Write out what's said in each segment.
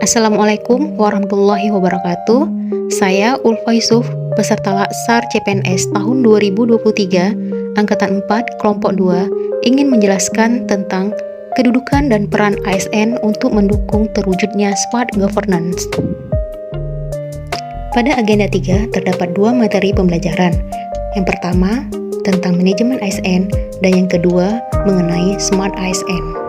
Assalamualaikum warahmatullahi wabarakatuh. Saya Ulfa Yusuf, peserta Laksar CPNS tahun 2023, Angkatan 4, Kelompok 2, ingin menjelaskan tentang kedudukan dan peran ASN untuk mendukung terwujudnya smart governance. Pada agenda 3 terdapat 2 materi pembelajaran. Yang pertama, tentang manajemen ASN, dan yang kedua, mengenai smart ASN.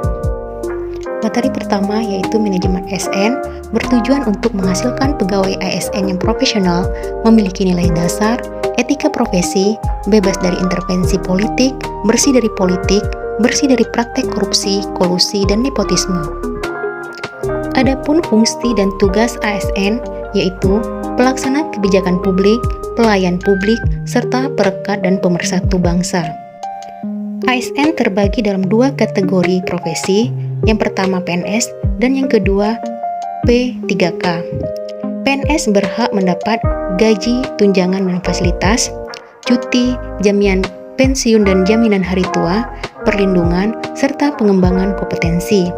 Materi pertama yaitu manajemen ASN bertujuan untuk menghasilkan pegawai ASN yang profesional, memiliki nilai dasar, etika profesi, bebas dari intervensi politik, bersih dari praktek korupsi, kolusi, dan nepotisme. Adapun fungsi dan tugas ASN yaitu pelaksana kebijakan publik, pelayan publik, serta perekat dan pemersatu bangsa. ASN terbagi dalam 2 kategori profesi, yang pertama PNS dan yang kedua P3K. PNS berhak mendapat gaji, tunjangan dan fasilitas, cuti, jaminan pensiun dan jaminan hari tua, perlindungan, serta pengembangan kompetensi.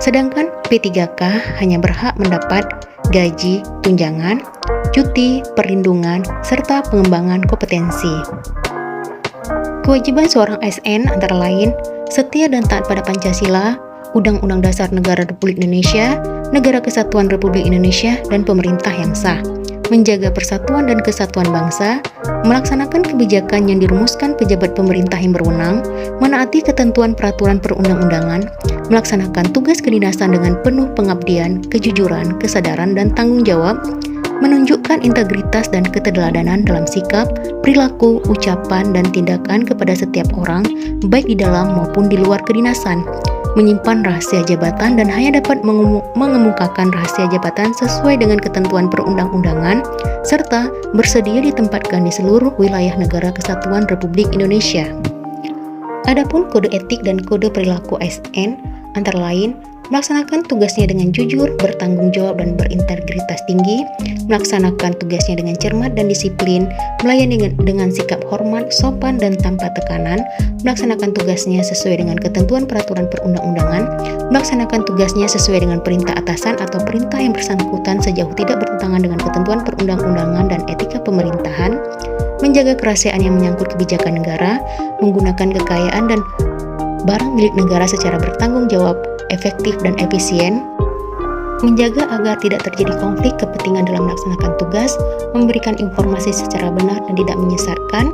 Sedangkan P3K hanya berhak mendapat gaji, tunjangan, cuti, perlindungan, serta pengembangan kompetensi. Kewajiban seorang ASN antara lain setia dan taat pada Pancasila, Undang-Undang Dasar Negara Republik Indonesia, Negara Kesatuan Republik Indonesia, dan pemerintah yang sah, menjaga persatuan dan kesatuan bangsa, melaksanakan kebijakan yang dirumuskan pejabat pemerintah yang berwenang, menaati ketentuan peraturan perundang-undangan, melaksanakan tugas kedinasan dengan penuh pengabdian, kejujuran, kesadaran, dan tanggung jawab, menunjukkan integritas dan keteladanan dalam sikap, perilaku, ucapan, dan tindakan kepada setiap orang, baik di dalam maupun di luar kedinasan, menyimpan rahasia jabatan dan hanya dapat mengemukakan rahasia jabatan sesuai dengan ketentuan perundang-undangan, serta bersedia ditempatkan di seluruh wilayah Negara Kesatuan Republik Indonesia. Adapun kode etik dan kode perilaku ASN antara lain melaksanakan tugasnya dengan jujur, bertanggung jawab dan berintegritas tinggi, melaksanakan tugasnya dengan cermat dan disiplin, melayani dengan sikap hormat, sopan dan tanpa tekanan, melaksanakan tugasnya sesuai dengan ketentuan peraturan perundang-undangan, melaksanakan tugasnya sesuai dengan perintah atasan atau perintah yang bersangkutan sejauh tidak bertentangan dengan ketentuan perundang-undangan dan etika pemerintahan, menjaga kerahasiaan yang menyangkut kebijakan negara, menggunakan kekayaan dan barang milik negara secara bertanggung jawab, efektif dan efisien, menjaga agar tidak terjadi konflik kepentingan dalam melaksanakan tugas, memberikan informasi secara benar dan tidak menyesatkan,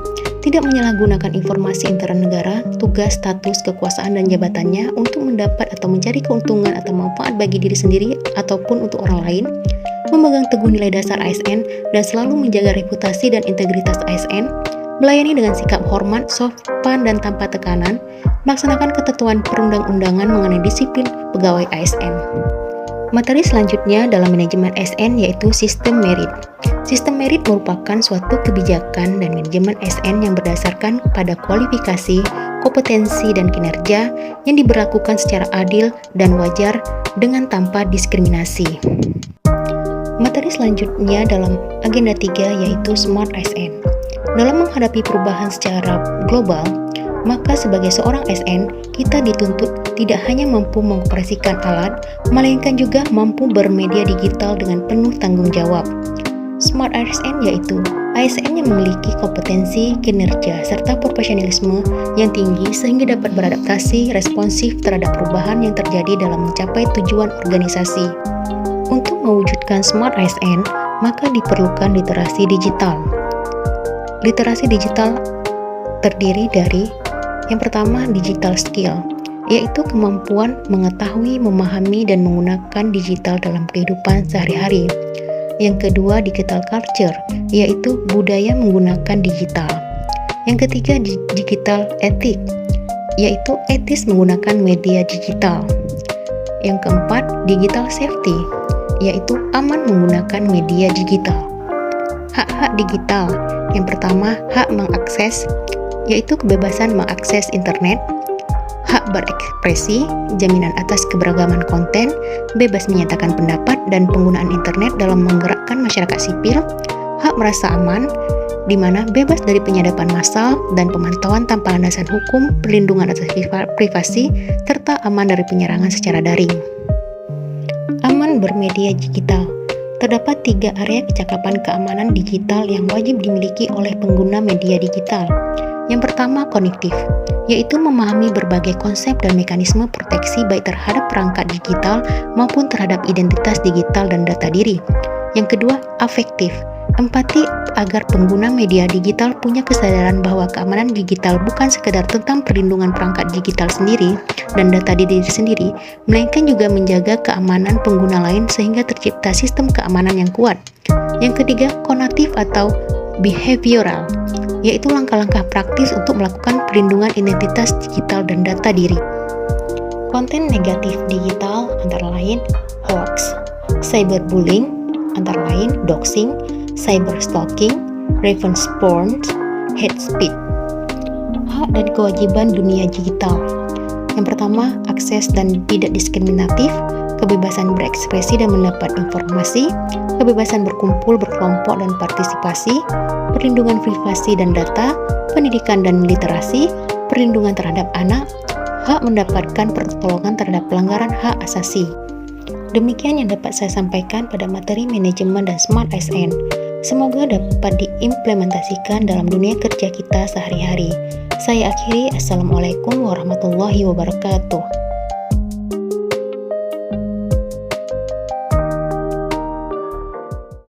tidak menyalahgunakan informasi intern negara, tugas, status, kekuasaan dan jabatannya untuk mendapat atau mencari keuntungan atau manfaat bagi diri sendiri ataupun untuk orang lain, memegang teguh nilai dasar ASN dan selalu menjaga reputasi dan integritas ASN, melayani dengan sikap hormat, sopan dan tanpa tekanan, melaksanakan ketentuan perundang-undangan mengenai disiplin pegawai ASN. Materi selanjutnya dalam manajemen ASN yaitu sistem merit. Sistem merit merupakan suatu kebijakan dan manajemen ASN yang berdasarkan pada kualifikasi, kompetensi dan kinerja yang diberlakukan secara adil dan wajar dengan tanpa diskriminasi. Materi selanjutnya dalam agenda 3 yaitu smart ASN. Dalam menghadapi perubahan secara global, maka sebagai seorang ASN, kita dituntut tidak hanya mampu mengoperasikan alat, melainkan juga mampu bermedia digital dengan penuh tanggung jawab. Smart ASN yaitu ASN yang memiliki kompetensi, kinerja, serta profesionalisme yang tinggi sehingga dapat beradaptasi responsif terhadap perubahan yang terjadi dalam mencapai tujuan organisasi. Untuk mewujudkan smart ASN, maka diperlukan literasi digital. Literasi digital terdiri dari yang pertama, digital skill, yaitu kemampuan mengetahui, memahami, dan menggunakan digital dalam kehidupan sehari-hari. Yang kedua, digital culture, yaitu budaya menggunakan digital. Yang ketiga, digital ethic, yaitu etis menggunakan media digital. Yang keempat, digital safety, yaitu aman menggunakan media digital. Hak-hak digital, yang pertama, hak mengakses, yaitu kebebasan mengakses internet, hak berekspresi, jaminan atas keberagaman konten, bebas menyatakan pendapat dan penggunaan internet dalam menggerakkan masyarakat sipil, hak merasa aman, di mana bebas dari penyadapan massal dan pemantauan tanpa landasan hukum, perlindungan atas privasi, serta aman dari penyerangan secara daring. Aman Keamanan bermedia digital. Terdapat 3 area kecakapan keamanan digital yang wajib dimiliki oleh pengguna media digital. Yang pertama, kognitif, yaitu memahami berbagai konsep dan mekanisme proteksi baik terhadap perangkat digital maupun terhadap identitas digital dan data diri. Yang kedua, afektif, empati agar pengguna media digital punya kesadaran bahwa keamanan digital bukan sekedar tentang perlindungan perangkat digital sendiri dan data diri sendiri, melainkan juga menjaga keamanan pengguna lain sehingga tercipta sistem keamanan yang kuat. Yang ketiga, konatif atau behavioral, yaitu langkah-langkah praktis untuk melakukan perlindungan identitas digital dan data diri. Konten negatif digital antara lain hoax, cyberbullying, antara lain doxing, cyberstalking, revenge porn, hate speech. Hak dan kewajiban dunia digital. Yang pertama, akses dan tidak diskriminatif, kebebasan berekspresi dan mendapat informasi, kebebasan berkumpul, berkelompok dan partisipasi, perlindungan privasi dan data, pendidikan dan literasi, perlindungan terhadap anak, hak mendapatkan pertolongan terhadap pelanggaran hak asasi. Demikian yang dapat saya sampaikan pada materi manajemen dan smart ASN. Semoga dapat diimplementasikan dalam dunia kerja kita sehari-hari. Saya akhiri, Assalamualaikum warahmatullahi wabarakatuh.